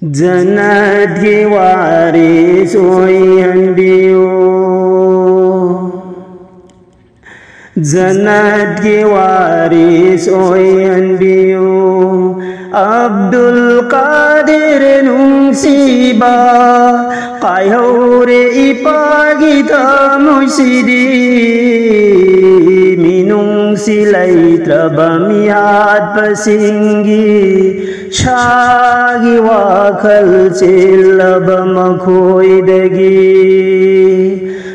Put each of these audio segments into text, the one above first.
जन्नत की वारिस ओयंबियो जन्नत की वारिस ओयंबियो अब्दुल कादिर नुंसीबा कायौरे इपागी तमुसिदी मिनुंसी लैत्रबा मियाद पसिंगी शागी वाखल चिल्लबा मखोइदगी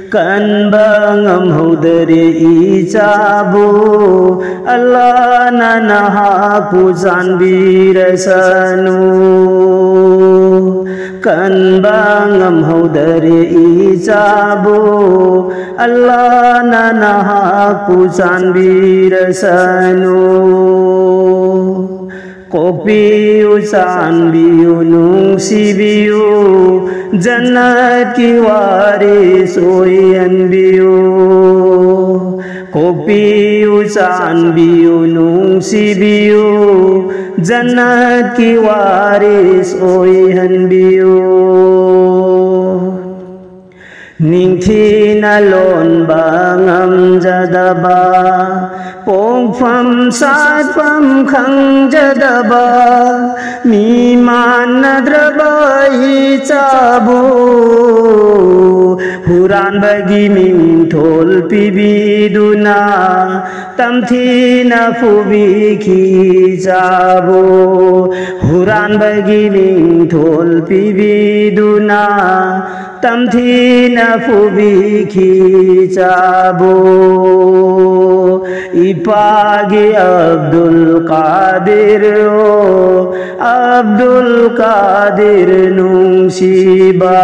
kanbangam hodare icabu Allah nanaha pujan birasanu kanbangam hodare icabu Allah nanaha pujan birasanu kopi usan biu nungsi biu जन्नत की वारिस ओयंबियो कोपी उसान बियो नुंसी बियो जन्नत की वारिस ओयंबियो निंथीना लोन बांगम जदबा पोंगफम सातफम खंजदबा मीमान नद्रबाई चाबो हुरान बगी मिं थोल पिबिदुना तमथीना फुबी खींचाबो हुरान बगी मिं थोल पिबिदुना तमथीना फुबी खींचाबो इपागे अब्दुल कादिर अब्दुल कादिर नुंसीबा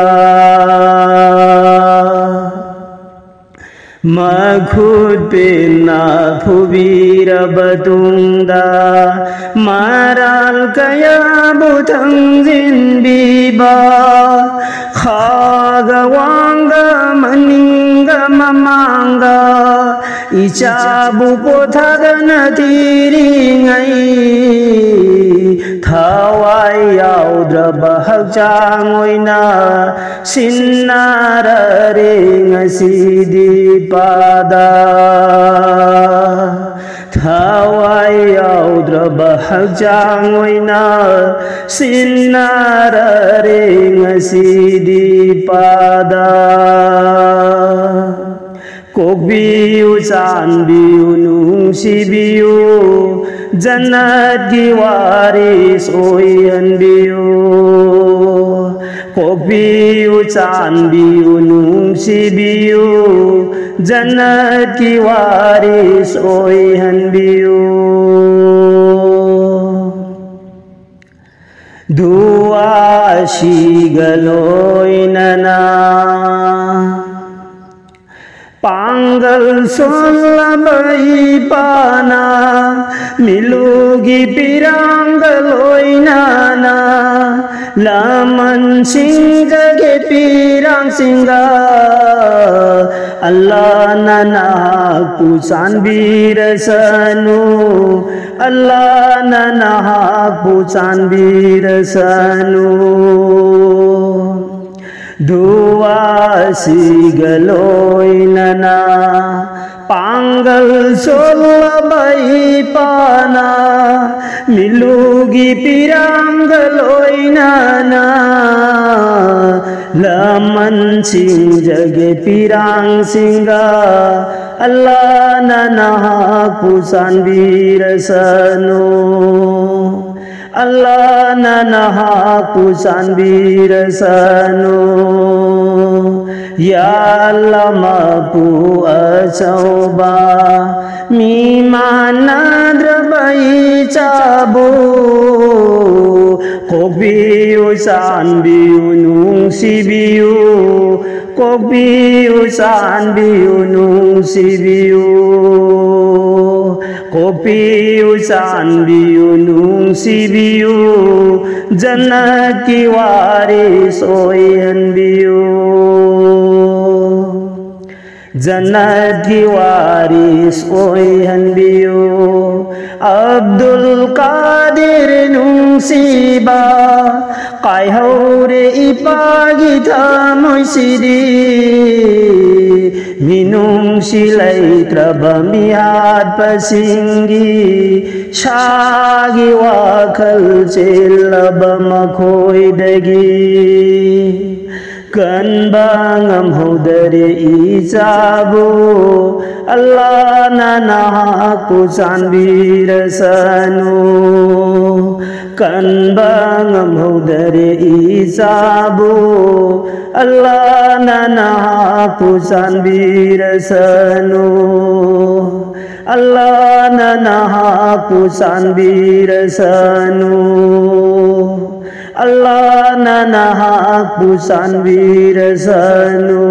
मखुद पेना फुबीर बतुंदा माराल कया बुथंग जिनबीबा खागवांगा मनिंगा ममांगा इचाबु पोथागन तिरिंगाई थावाई याउद्रब हकचांगोइना सिन्नाररे ngasidi pada थावाई याउद्रब हकचांगोइना सिन्नाररे ngasidi pada कोकबियु चांबियु नुंसीबियु जन्नत की वारिस ओयंबियु कोकबियु चांबियु नुंसीबियु जन्नत की वारिस ओयंबियु दुआ शिगलोइनना पांगल सोलबई पाना मिलूगी पिरांगलोइनाना लामन सिंह जगे पिरांग सिंगा अल्लाह नना पुचान बीरसनु अल्लाह नना पुचान बीरसनु दुआ सिगलोइनना पांगल सोलबई पाना मिलूगी पिरांगलोइनना लमन सिंह जगे पिरांग सिंगा अल्लाह नना पुचान बीरसनु Allah nanaha pusan birasanu Ya Allah mapu acauba Mimana drabai cabu Kobiu san biu nungsi biu Kobiu san biu nungsi biu कोपियु चांबियु नुंसीबियु जन्नत की वारिस ओयंबियु Jannat ki waris oihanbiyo Abdul Qadir nungsiba Kai haure ipagi thamoy sidi Minung silay trabamihad pasinggi Shagi wakal silaba makoy dagi Kan bangam hodare ijabu Allah nanahaku sanbir sanu Kan bangam hodare ijabu Allah nanahaku sanbir sanu Allah nanahaku sanbir sanu Allah nanahaku sanbir sanu